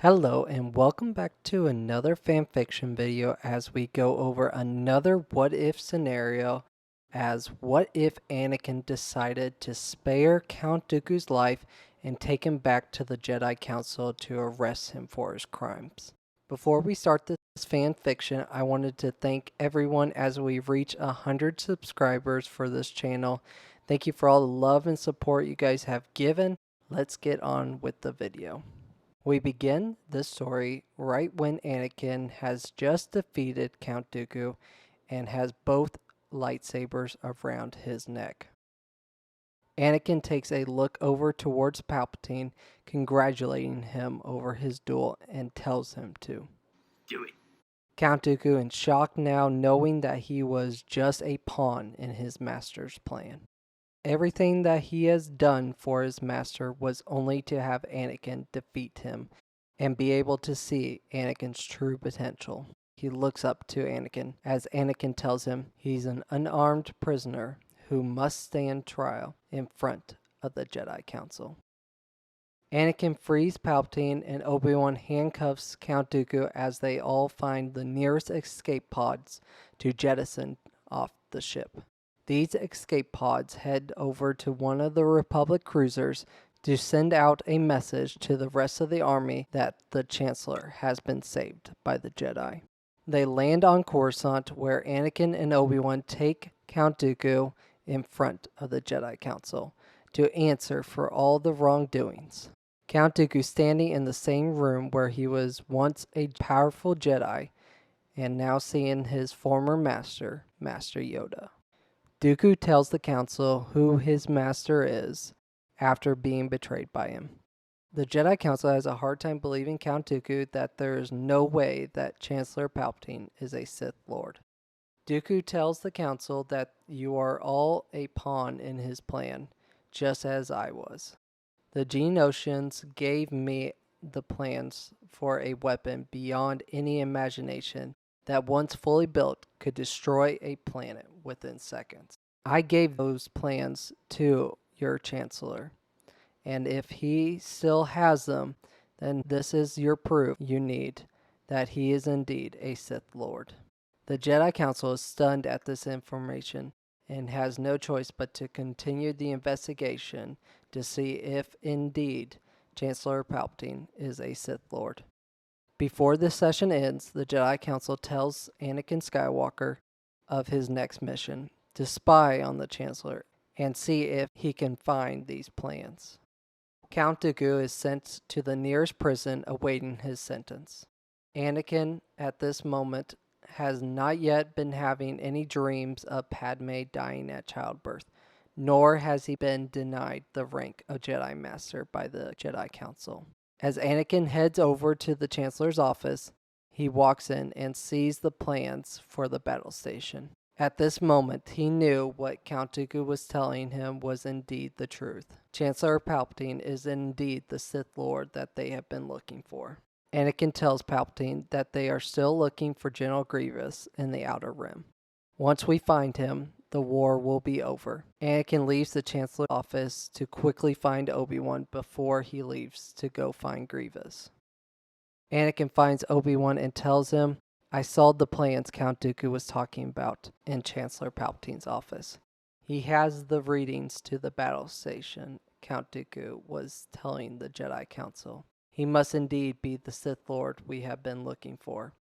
Hello and welcome back to another fanfiction video as we go over another what if scenario as what if Anakin decided to spare Count Dooku's life and take him back to the Jedi Council to arrest him for his crimes. Before we start this fanfiction, I wanted to thank everyone as we reach 100 subscribers for this channel. Thank you for all the love and support you guys have given. Let's get on with the video. We begin the story right when Anakin has just defeated Count Dooku and has both lightsabers around his neck. Anakin takes a look over towards Palpatine, congratulating him over his duel and tells him to do it. Count Dooku in shock now, knowing that he was just a pawn in his master's plan. Everything that he has done for his master was only to have Anakin defeat him and be able to see Anakin's true potential. He looks up to Anakin as Anakin tells him he's an unarmed prisoner who must stand trial in front of the Jedi Council. Anakin frees Palpatine and Obi-Wan handcuffs Count Dooku as they all find the nearest escape pods to jettison off the ship. These escape pods head over to one of the Republic cruisers to send out a message to the rest of the army that the Chancellor has been saved by the Jedi. They land on Coruscant where Anakin and Obi-Wan take Count Dooku in front of the Jedi Council to answer for all the wrongdoings. Count Dooku standing in the same room where he was once a powerful Jedi and now seeing his former master, Master Yoda. Dooku tells the council who his master is after being betrayed by him. The Jedi Council has a hard time believing Count Dooku that there is no way that Chancellor Palpatine is a Sith Lord. Dooku tells the council that you are all a pawn in his plan, just as I was. The Geonosians gave me the plans for a weapon beyond any imagination that once fully built could destroy a planet within seconds. I gave those plans to your Chancellor, and if he still has them, then this is your proof you need that he is indeed a Sith Lord. The Jedi Council is stunned at this information and has no choice but to continue the investigation to see if indeed Chancellor Palpatine is a Sith Lord. Before this session ends, the Jedi Council tells Anakin Skywalker of his next mission, to spy on the Chancellor and see if he can find these plans. Count Dooku is sent to the nearest prison awaiting his sentence. Anakin, at this moment, has not yet been having any dreams of Padme dying at childbirth, nor has he been denied the rank of Jedi Master by the Jedi Council. As Anakin heads over to the Chancellor's office, he walks in and sees the plans for the battle station. At this moment, he knew what Count Dooku was telling him was indeed the truth. Chancellor Palpatine is indeed the Sith Lord that they have been looking for. Anakin tells Palpatine that they are still looking for General Grievous in the Outer Rim. Once we find him, the war will be over. Anakin leaves the Chancellor's office to quickly find Obi-Wan before he leaves to go find Grievous. Anakin finds Obi-Wan and tells him, I saw the plans Count Dooku was talking about in Chancellor Palpatine's office. He has the readings to the battle station Count Dooku was telling the Jedi Council. He must indeed be the Sith Lord we have been looking for.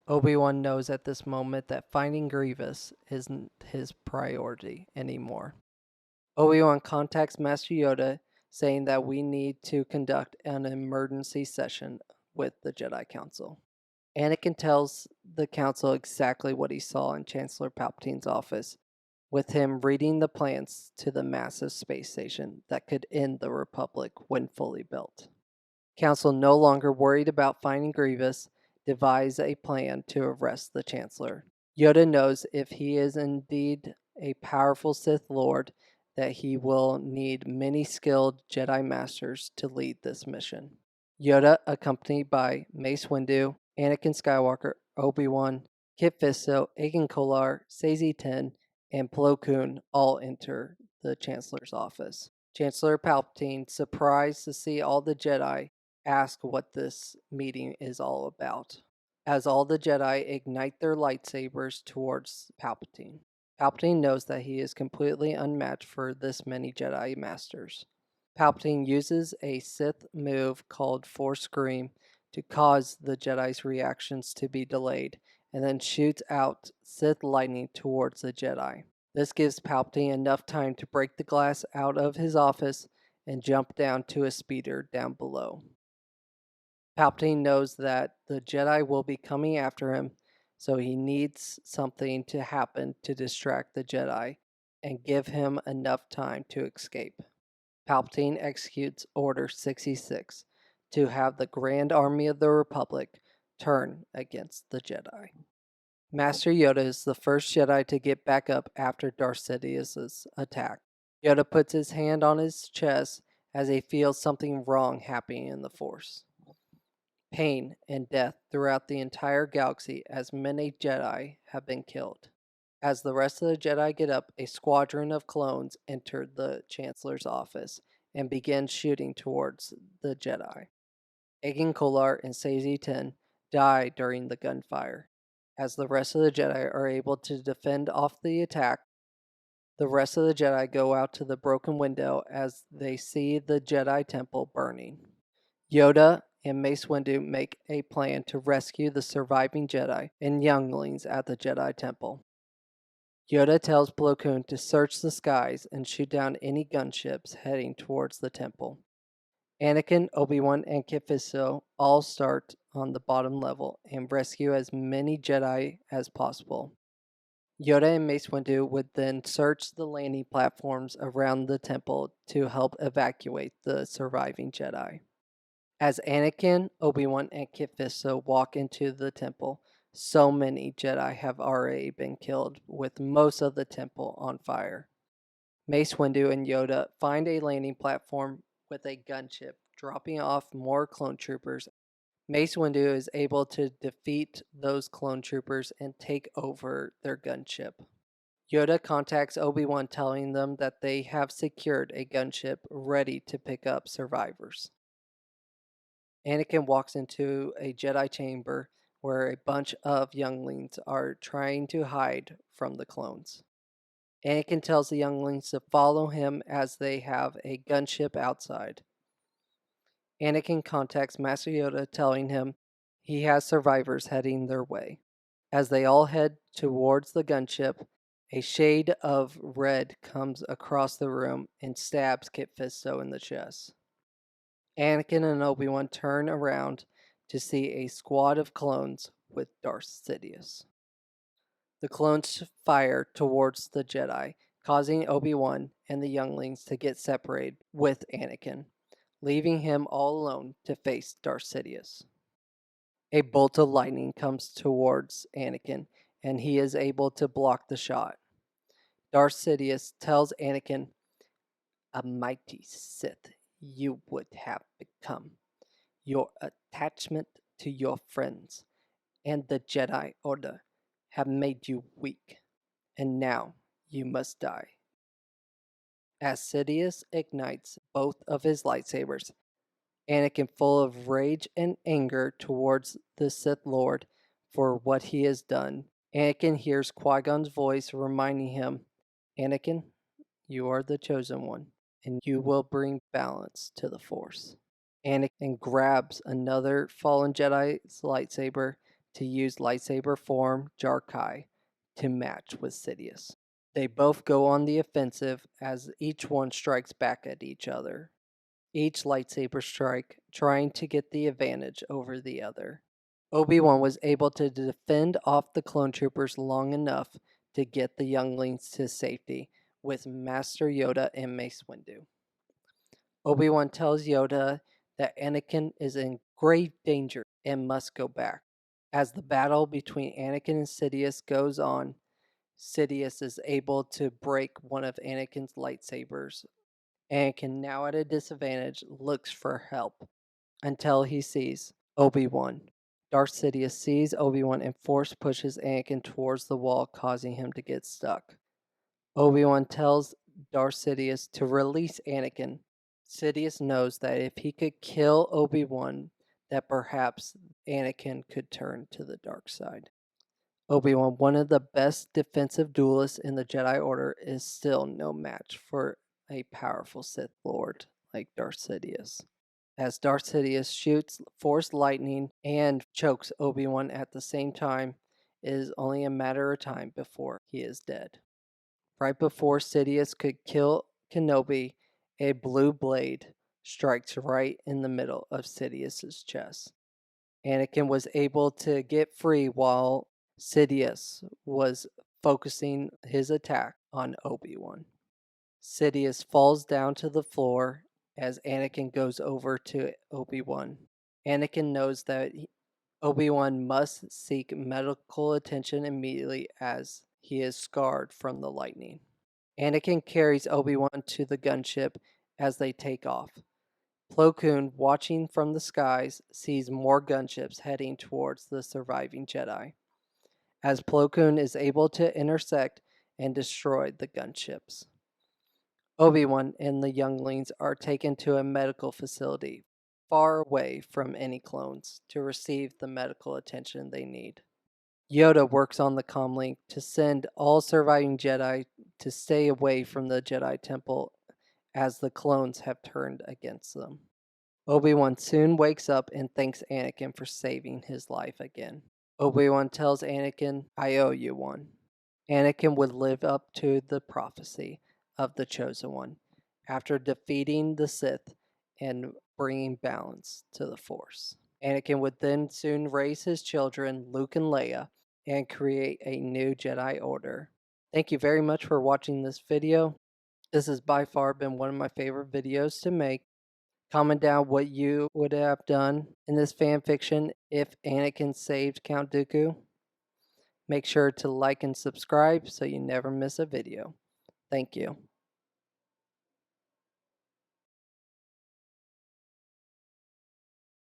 Obi-Wan knows at this moment that finding Grievous isn't his priority anymore. Obi-Wan contacts Master Yoda saying that we need to conduct an emergency session with the Jedi Council. Anakin tells the council exactly what he saw in Chancellor Palpatine's office, with him reading the plans to the massive space station that could end the Republic when fully built. Council, no longer worried about finding Grievous, devise a plan to arrest the Chancellor. Yoda knows if he is indeed a powerful Sith Lord, that he will need many skilled Jedi Masters to lead this mission. Yoda, accompanied by Mace Windu, Anakin Skywalker, Obi-Wan, Kit Fisto, Agen Kolar, Sazi Ten, and Plo Koon all enter the Chancellor's office. Chancellor Palpatine, surprised to see all the Jedi, ask what this meeting is all about, as all the Jedi ignite their lightsabers towards Palpatine. Palpatine knows that he is completely unmatched for this many Jedi Masters. Palpatine uses a Sith move called Force Scream to cause the Jedi's reactions to be delayed, and then shoots out Sith lightning towards the Jedi. This gives Palpatine enough time to break the glass out of his office and jump down to a speeder down below. Palpatine knows that the Jedi will be coming after him, so he needs something to happen to distract the Jedi and give him enough time to escape. Palpatine executes Order 66 to have the Grand Army of the Republic turn against the Jedi. Master Yoda is the first Jedi to get back up after Darth Sidious' attack. Yoda puts his hand on his chest as he feels something wrong happening in the Force. Pain and death throughout the entire galaxy, as many Jedi have been killed. As the rest of the Jedi get up, a squadron of clones enter the Chancellor's office and begin shooting towards the Jedi. Agen Kolar and Sazi 10 die during the gunfire. As the rest of the Jedi are able to defend off the attack, the rest of the Jedi go out to the broken window as they see the Jedi Temple burning. Yoda and Mace Windu make a plan to rescue the surviving Jedi and younglings at the Jedi Temple. Yoda tells Plo Koon to search the skies and shoot down any gunships heading towards the temple. Anakin, Obi-Wan, and Kit Fisto all start on the bottom level and rescue as many Jedi as possible. Yoda and Mace Windu would then search the landing platforms around the temple to help evacuate the surviving Jedi. As Anakin, Obi-Wan, and Kit Fisto walk into the temple, so many Jedi have already been killed, with most of the temple on fire. Mace Windu and Yoda find a landing platform with a gunship, dropping off more clone troopers. Mace Windu is able to defeat those clone troopers and take over their gunship. Yoda contacts Obi-Wan, telling them that they have secured a gunship ready to pick up survivors. Anakin walks into a Jedi chamber where a bunch of younglings are trying to hide from the clones. Anakin tells the younglings to follow him as they have a gunship outside. Anakin contacts Master Yoda, telling him he has survivors heading their way. As they all head towards the gunship, a shade of red comes across the room and stabs Kit Fisto in the chest. Anakin and Obi-Wan turn around to see a squad of clones with Darth Sidious. The clones fire towards the Jedi, causing Obi-Wan and the younglings to get separated with Anakin, leaving him all alone to face Darth Sidious. A bolt of lightning comes towards Anakin, and he is able to block the shot. Darth Sidious tells Anakin, "A mighty Sith you would have become. Your attachment to your friends and the Jedi Order have made you weak, and now you must die." As Sidious ignites both of his lightsabers, Anakin, full of rage and anger towards the Sith Lord for what he has done, Anakin hears Qui-Gon's voice reminding him, "Anakin, you are the chosen one, and you will bring balance to the Force." Anakin grabs another fallen Jedi's lightsaber to use lightsaber form Jar-Kai to match with Sidious. They both go on the offensive as each one strikes back at each other, each lightsaber strike trying to get the advantage over the other. Obi-Wan was able to defend off the clone troopers long enough to get the younglings to safety with Master Yoda and Mace Windu. Obi-Wan tells Yoda that Anakin is in grave danger and must go back. As the battle between Anakin and Sidious goes on, Sidious is able to break one of Anakin's lightsabers. Anakin, now at a disadvantage, looks for help until he sees Obi-Wan. Darth Sidious sees Obi-Wan and force pushes Anakin towards the wall, causing him to get stuck. Obi-Wan tells Darth Sidious to release Anakin, Sidious knows that if he could kill Obi-Wan, that perhaps Anakin could turn to the dark side. Obi-Wan, one of the best defensive duelists in the Jedi Order, is still no match for a powerful Sith Lord like Darth Sidious. As Darth Sidious shoots Force lightning and chokes Obi-Wan at the same time, it is only a matter of time before he is dead. Right before Sidious could kill Kenobi, a blue blade strikes right in the middle of Sidious's chest. Anakin was able to get free while Sidious was focusing his attack on Obi-Wan. Sidious falls down to the floor as Anakin goes over to Obi-Wan. Anakin knows that Obi-Wan must seek medical attention immediately as he is scarred from the lightning. Anakin carries Obi-Wan to the gunship as they take off. Plo Koon, watching from the skies, sees more gunships heading towards the surviving Jedi, as Plo Koon is able to intersect and destroy the gunships. Obi-Wan and the younglings are taken to a medical facility far away from any clones to receive the medical attention they need. Yoda works on the comlink to send all surviving Jedi to stay away from the Jedi Temple as the clones have turned against them. Obi-Wan soon wakes up and thanks Anakin for saving his life again. Obi-Wan tells Anakin, "I owe you one." Anakin would live up to the prophecy of the Chosen One after defeating the Sith and bringing balance to the Force. Anakin would then soon raise his children, Luke and Leia, and create a new Jedi Order. Thank you very much for watching this video. This has by far been one of my favorite videos to make. Comment down what you would have done in this fan fiction if Anakin saved Count Dooku. Make sure to like and subscribe so you never miss a video. Thank you.